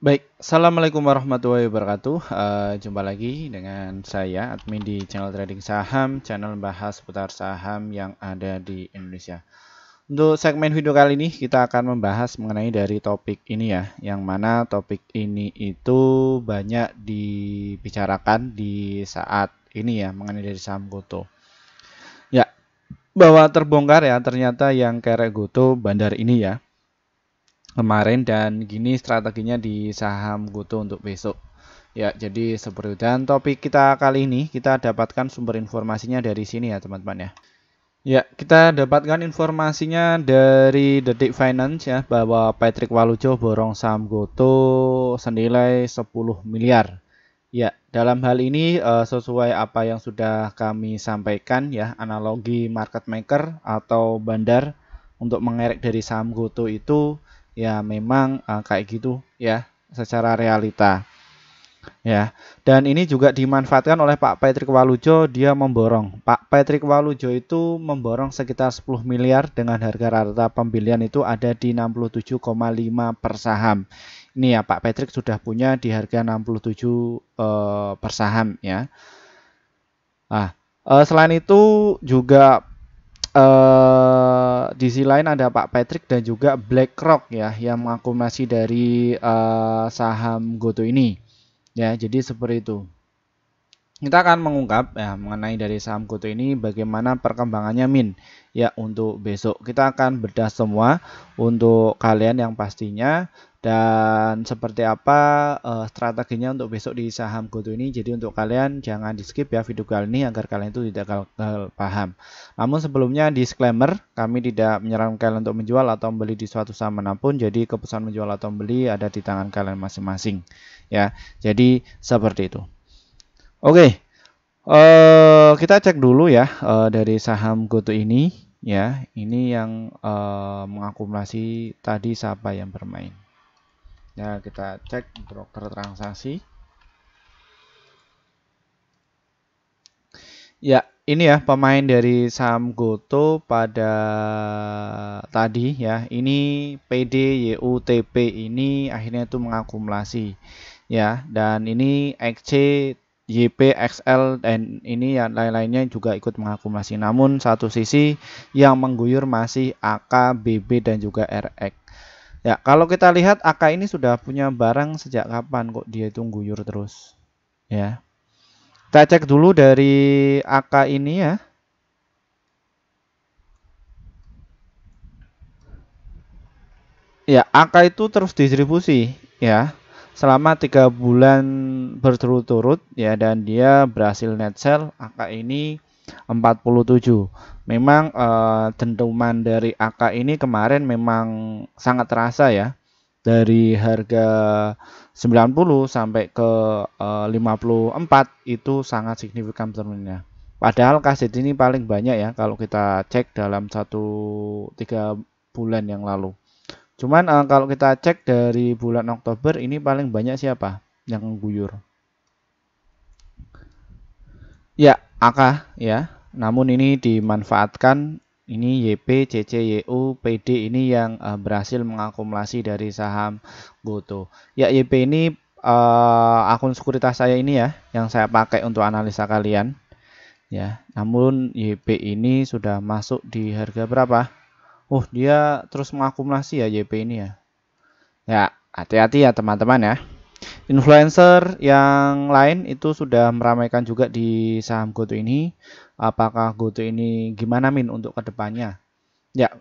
Baik, assalamualaikum warahmatullahi wabarakatuh. Jumpa lagi dengan saya, admin di channel trading saham, channel bahas seputar saham yang ada di Indonesia. Untuk segmen video kali ini, kita akan membahas mengenai dari topik ini ya, yang mana topik ini itu banyak dibicarakan di saat ini ya, mengenai dari saham GoTo. Ya, bahwa terbongkar ya, ternyata yang kerek GoTo bandar ini ya kemarin, dan gini strateginya di saham GoTo untuk besok. Ya, jadi seperti itu. Dan topik kita kali ini kita dapatkan sumber informasinya dari sini ya, teman-teman ya. Ya, kita dapatkan informasinya dari Detik Finance ya, bahwa Patrick Walujo borong saham GoTo senilai 10 miliar. Ya, dalam hal ini sesuai apa yang sudah kami sampaikan ya, analogi market maker atau bandar untuk mengerek dari saham GoTo itu ya memang kayak gitu ya, secara realita. Ya, dan ini juga dimanfaatkan oleh Pak Patrick Walujo, dia memborong. Pak Patrick Walujo itu memborong sekitar 10 miliar dengan harga rata pembelian itu ada di 67,5 per saham. Ini ya, Pak Patrick sudah punya di harga 67 per saham ya. Nah, selain itu juga di sisi lain ada Pak Patrick dan juga BlackRock ya, yang mengakumulasi dari saham GoTo ini. Ya, jadi seperti itu. Kita akan mengungkap ya mengenai dari saham GoTo ini bagaimana perkembangannya ya untuk besok. Kita akan bedah semua untuk kalian yang pastinya, dan seperti apa strateginya untuk besok di saham GoTo ini. Jadi untuk kalian jangan di skip ya video kali ini agar kalian itu tidak gagal paham. Namun sebelumnya disclaimer, kami tidak menyarankan kalian untuk menjual atau membeli di suatu saham manapun. Jadi keputusan menjual atau membeli ada di tangan kalian masing-masing ya. Jadi seperti itu. Oke, kita cek dulu ya dari saham GoTo ini ya. Ini yang mengakumulasi tadi siapa yang bermain. Ya, kita cek broker transaksi. Ya, ini ya pemain dari saham GoTo pada tadi ya. Ini PDYUTP ini akhirnya itu mengakumulasi ya, dan ini XC, YPXL, dan ini yang lain-lainnya juga ikut mengakumulasi. Namun satu sisi yang mengguyur masih AK, BB dan juga RX. Ya, kalau kita lihat AK ini sudah punya barang sejak kapan kok dia itu guyur terus ya. Kita cek dulu dari AK ini ya. Ya, AK itu terus distribusi ya selama 3 bulan berturut-turut ya, dan dia berhasil net sell AK ini 47. Memang dentuman dari AK ini kemarin memang sangat terasa ya, dari harga 90 sampai ke 54 itu sangat signifikan turunnya. Padahal kaset ini paling banyak ya kalau kita cek dalam 3 bulan yang lalu. Cuman kalau kita cek dari bulan Oktober ini paling banyak siapa yang guyur? Ya, AK ya. Namun ini dimanfaatkan, ini YP, CC, YU, PD ini yang berhasil mengakumulasi dari saham GoTo. Ya, YP ini akun sekuritas saya ini ya, yang saya pakai untuk analisa kalian. Ya, namun YP ini sudah masuk di harga berapa? Oh, dia terus mengakumulasi ya YP ini ya. Ya, hati-hati ya teman-teman ya. Influencer yang lain itu sudah meramaikan juga di saham GoTo ini. Apakah GoTo ini gimana untuk kedepannya? Ya,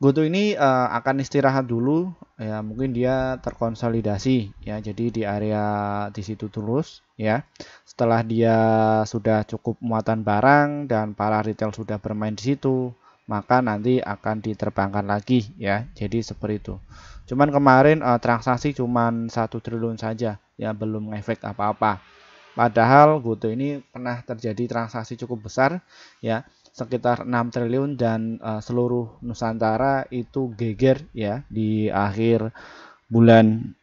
GoTo ini akan istirahat dulu ya, mungkin dia terkonsolidasi ya. Jadi di area di situ terus ya. Setelah dia sudah cukup muatan barang dan para retail sudah bermain di situ, maka nanti akan diterbangkan lagi ya. Jadi seperti itu. Cuman kemarin transaksi cuman 1 triliun saja ya, belum ngefek apa-apa. Padahal GoTo ini pernah terjadi transaksi cukup besar ya, sekitar 6 triliun, dan seluruh Nusantara itu geger ya di akhir bulan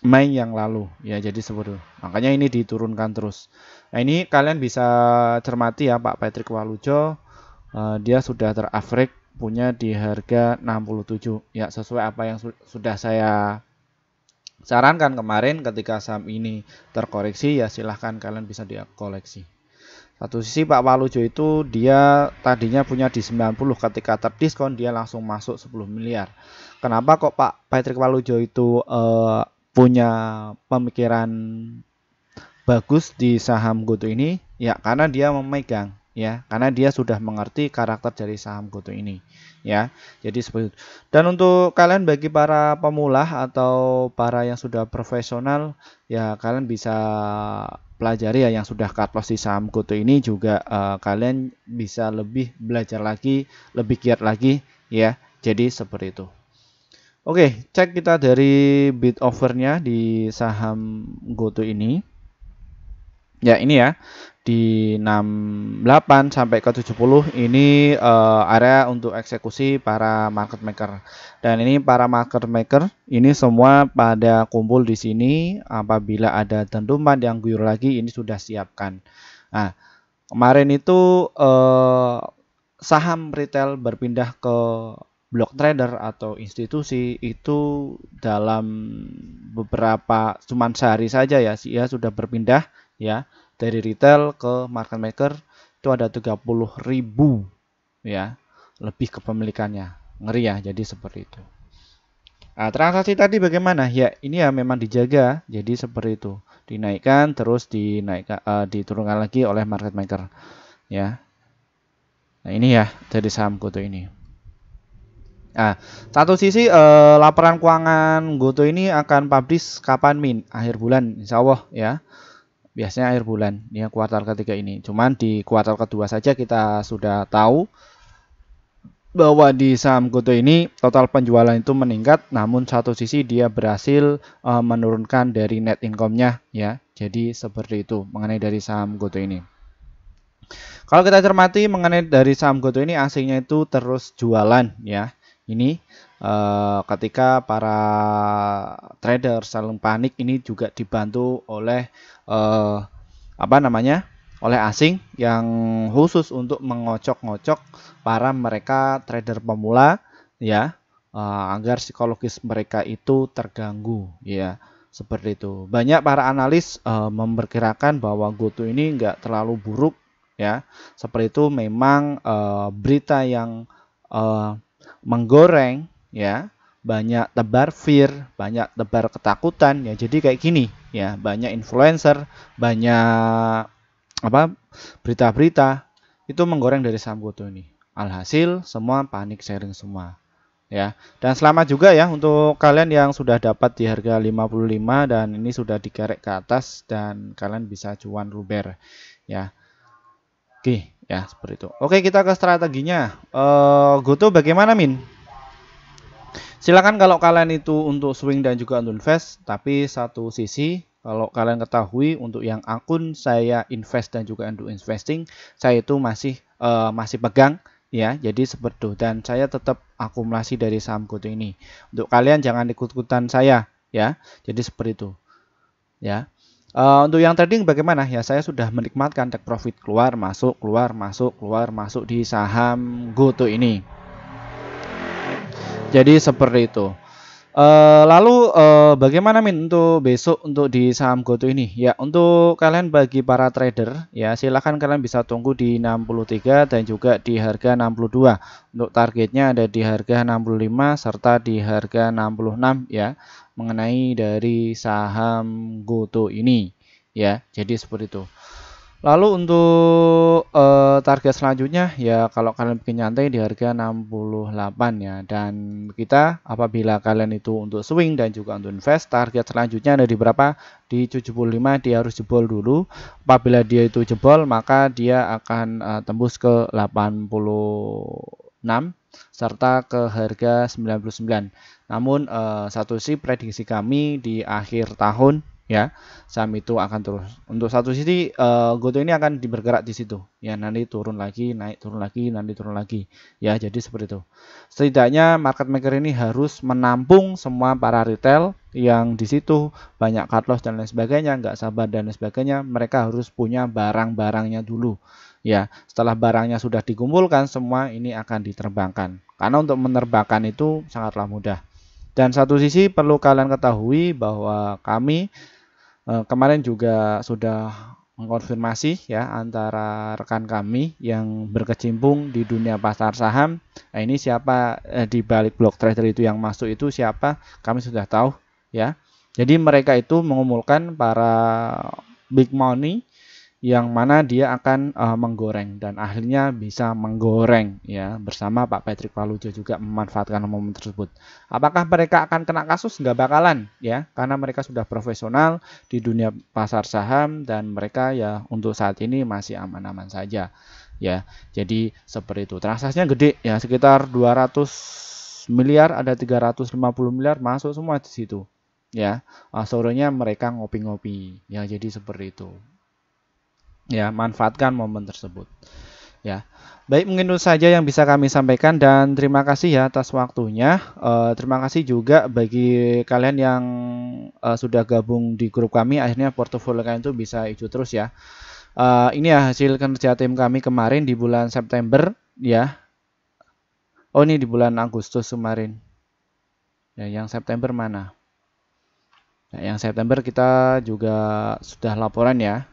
Mei yang lalu ya. Jadi seperti itu. Makanya ini diturunkan terus. Nah, ini kalian bisa cermati ya, Pak Patrick Walujo dia sudah teraverage punya di harga 67 ya, sesuai apa yang sudah saya sarankan kemarin ketika saham ini terkoreksi ya silahkan kalian bisa dikoleksi. Satu sisi Pak Walujo itu dia tadinya punya di 90, ketika terdiskon dia langsung masuk 10 miliar. Kenapa kok Pak Patrick Walujo itu punya pemikiran bagus di saham GoTo ini? Ya karena dia memegang, ya karena dia sudah mengerti karakter dari saham GoTo ini, ya. Jadi seperti itu. Dan untuk kalian bagi para pemula atau para yang sudah profesional, ya kalian bisa pelajari ya yang sudah cut loss di saham GoTo ini juga kalian bisa lebih belajar lagi, lebih giat lagi, ya. Jadi seperti itu. Oke, cek kita dari bid overnya di saham GoTo ini. Ya ini ya di 68 sampai ke 70 ini area untuk eksekusi para market maker. Dan ini para market maker ini semua pada kumpul di sini. Apabila ada dentuman yang guyur lagi ini sudah siapkan. Nah, kemarin itu saham retail berpindah ke block trader atau institusi itu dalam beberapa cuman sehari saja ya sudah berpindah ya dari retail ke market maker itu ada 30.000 ya lebih kepemilikannya, ngeri ya. Jadi seperti itu. Nah, transaksi tadi bagaimana ya, ini ya memang dijaga jadi seperti itu, dinaikkan terus diturunkan lagi oleh market maker ya. Nah ini ya dari saham GoTo ini. Nah, satu sisi laporan keuangan GoTo ini akan publish kapan Min? Akhir bulan insya Allah ya. Biasanya akhir bulan ya kuartal ketiga ini. Cuman di kuartal kedua saja kita sudah tahu bahwa di saham GoTo ini total penjualan itu meningkat, namun satu sisi dia berhasil menurunkan dari net income-nya ya. Jadi seperti itu mengenai dari saham GoTo ini. Kalau kita cermati mengenai dari saham GoTo ini asingnya itu terus jualan ya. Ini ketika para trader saling panik ini juga dibantu oleh oleh asing yang khusus untuk mengocok-ngocok para mereka trader pemula ya agar psikologis mereka itu terganggu ya seperti itu. Banyak para analis memperkirakan bahwa GoTo ini enggak terlalu buruk ya. Seperti itu memang berita yang menggoreng ya, banyak tebar fear, banyak tebar ketakutan ya. Jadi kayak gini ya, banyak influencer, banyak berita-berita itu menggoreng dari saham GoTo ini. Alhasil semua panik sharing semua ya. Dan selamat juga ya untuk kalian yang sudah dapat di harga 55 dan ini sudah dikerek ke atas dan kalian bisa cuan luber ya. Oke ya seperti itu. Oke kita ke strateginya. GoTo bagaimana Min? Silakan kalau kalian itu untuk swing dan juga untuk invest, tapi satu sisi kalau kalian ketahui untuk yang akun saya invest dan juga untuk investing, saya itu masih pegang ya. Jadi seperti itu dan saya tetap akumulasi dari saham GoTo ini. Untuk kalian jangan ikut-ikutan saya ya. Jadi seperti itu. Ya. Untuk yang trading bagaimana? Ya saya sudah menikmatkan take profit keluar masuk di saham GoTo ini. Jadi seperti itu. Lalu bagaimana Min untuk besok untuk di saham GoTo ini? Ya untuk kalian bagi para trader ya silahkan kalian bisa tunggu di 63 dan juga di harga 62. Untuk targetnya ada di harga 65 serta di harga 66 ya mengenai dari saham GoTo ini ya. Jadi seperti itu. Lalu untuk target selanjutnya ya kalau kalian bikin nyantai di harga 68 ya. Dan kita apabila kalian itu untuk swing dan juga untuk invest target selanjutnya ada di berapa? Di 75 dia harus jebol dulu. Apabila dia itu jebol maka dia akan tembus ke 86 serta ke harga 99. Namun satu sisi prediksi kami di akhir tahun ya saham itu akan terus untuk satu sisi GoTo ini akan bergerak di situ ya, nanti turun lagi naik turun lagi nanti turun lagi ya. Jadi seperti itu setidaknya market maker ini harus menampung semua para retail yang di situ banyak cut loss dan lain sebagainya, nggak sabar dan lain sebagainya. Mereka harus punya barang-barangnya dulu ya. Setelah barangnya sudah dikumpulkan semua ini akan diterbangkan karena untuk menerbangkan itu sangatlah mudah. Dan satu sisi perlu kalian ketahui bahwa kami kemarin juga sudah mengkonfirmasi ya antara rekan kami yang berkecimpung di dunia pasar saham. Nah, ini siapa di balik block trader itu yang masuk itu siapa? Kami sudah tahu ya. Jadi mereka itu mengumpulkan para big money yang mana dia akan menggoreng dan akhirnya bisa menggoreng ya bersama Pak Patrick Walujo juga memanfaatkan momen tersebut. Apakah mereka akan kena kasus? Nggak bakalan ya, karena mereka sudah profesional di dunia pasar saham dan mereka ya untuk saat ini masih aman-aman saja ya. Jadi seperti itu. Transaksinya gede ya, sekitar 200 miliar, ada 350 miliar masuk semua di situ ya. Sorenya mereka ngopi-ngopi ya, jadi seperti itu. Ya, manfaatkan momen tersebut. Ya, baik, mungkin itu saja yang bisa kami sampaikan dan terima kasih ya atas waktunya. Terima kasih juga bagi kalian yang sudah gabung di grup kami. Akhirnya portofolio kalian itu bisa hijau terus ya. Ini ya hasil kerja tim kami kemarin di bulan September ya. Oh, ini di bulan Agustus kemarin. Ya, yang September mana? Nah, yang September kita juga sudah laporan ya.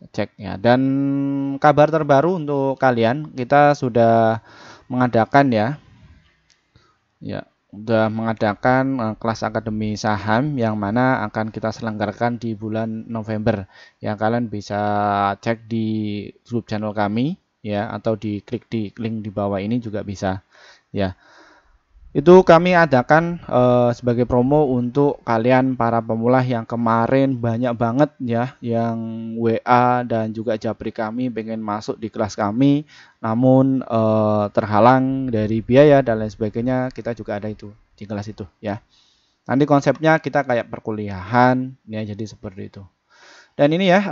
Cek ya. Dan kabar terbaru untuk kalian, kita sudah mengadakan ya sudah mengadakan kelas akademi saham yang mana akan kita selenggarakan di bulan November. Ya, kalian bisa cek di grup channel kami ya, atau diklik di link di bawah ini juga bisa ya. Itu kami adakan sebagai promo untuk kalian para pemula yang kemarin banyak banget ya yang WA dan juga japri kami pengen masuk di kelas kami, namun terhalang dari biaya dan lain sebagainya. Kita juga ada itu di kelas itu ya. Nanti konsepnya kita kayak perkuliahan ya, jadi seperti itu. Dan ini ya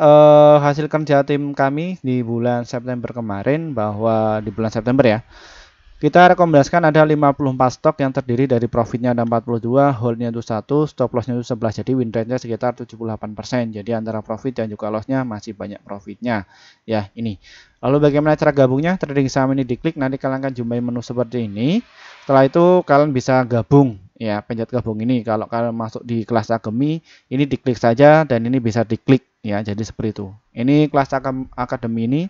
hasil kerja tim kami di bulan September kemarin, bahwa di bulan September ya kita rekomendasikan ada 54 stok yang terdiri dari profitnya ada 42, holdnya itu 1, stop lossnya itu 11, jadi win rate-nya sekitar 78%. Jadi antara profit dan juga lossnya masih banyak profitnya. Ya, ini. Lalu bagaimana cara gabungnya? Trading saham ini diklik, nanti kalian akan jumpai menu seperti ini. Setelah itu kalian bisa gabung, ya, pencet gabung ini. Kalau kalian masuk di kelas akademi, ini diklik saja dan ini bisa diklik, ya. Jadi seperti itu. Ini kelas akademi ini.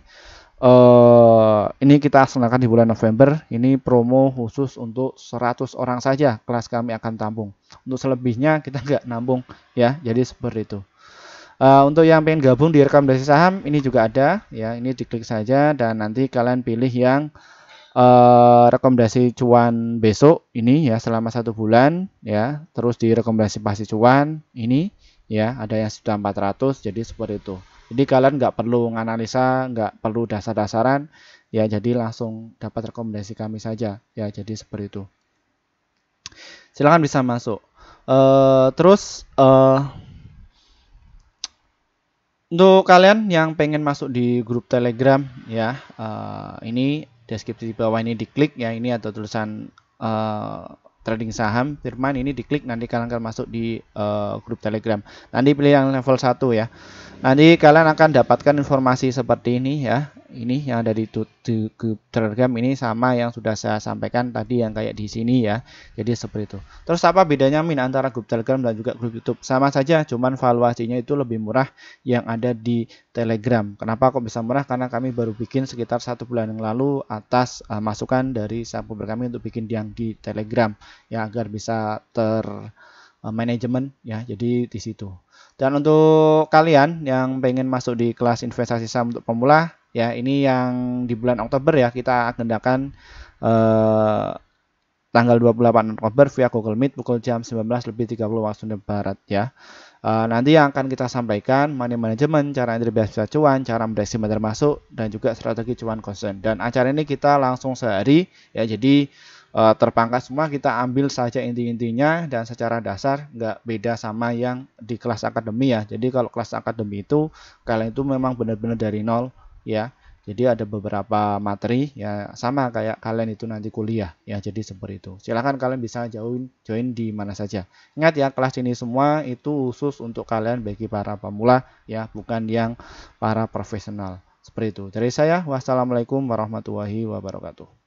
Ini kita laksanakan di bulan November. Ini promo khusus untuk 100 orang saja kelas kami akan tampung. Untuk selebihnya kita nggak nampung ya, jadi seperti itu. Untuk yang pengen gabung di rekomendasi saham ini juga ada ya, ini diklik saja dan nanti kalian pilih yang rekomendasi cuan besok ini ya, selama 1 bulan ya. Terus di rekomendasi pasti cuan ini ya, ada yang sudah 400, jadi seperti itu. Jadi kalian nggak perlu menganalisa, nggak perlu dasar-dasaran ya, jadi langsung dapat rekomendasi kami saja ya, jadi seperti itu. Silahkan bisa masuk. Terus untuk kalian yang pengen masuk di grup Telegram ya, ini deskripsi di bawah ini diklik ya, ini ada tulisan trading saham Firman, ini diklik, nanti kalian akan masuk di grup Telegram. Nanti pilih yang level 1 ya. Nanti kalian akan dapatkan informasi seperti ini ya. Ini yang ada di grup Telegram ini sama yang sudah saya sampaikan tadi yang kayak di sini ya. Jadi seperti itu. Terus apa bedanya Min antara grup Telegram dan juga grup YouTube? Sama saja, cuman valuasinya itu lebih murah yang ada di Telegram. Kenapa kok bisa murah? Karena kami baru bikin sekitar 1 bulan yang lalu atas masukan dari subscriber kami untuk bikin yang di Telegram ya, agar bisa manajemen ya, jadi di situ. Dan untuk kalian yang pengen masuk di kelas investasi saham untuk pemula ya, ini yang di bulan Oktober ya, kita agendakan tanggal 28 Oktober via Google Meet pukul jam 19.30 waktu Indonesia Barat ya. Nanti yang akan kita sampaikan money management, cara entry biasa cuan, cara mendeteksi bandar masuk, dan juga strategi cuan konsisten. Dan acara ini kita langsung sehari ya, jadi terpangkas semua, kita ambil saja inti-intinya dan secara dasar nggak beda sama yang di kelas akademi ya. Jadi kalau kelas akademi itu kalian itu memang benar-benar dari nol ya. Jadi ada beberapa materi ya, sama kayak kalian itu nanti kuliah ya, jadi seperti itu. Silahkan kalian bisa join di mana saja. Ingat ya, kelas ini semua itu khusus untuk kalian bagi para pemula ya, bukan yang para profesional. Seperti itu. Dari saya, wassalamualaikum warahmatullahi wabarakatuh.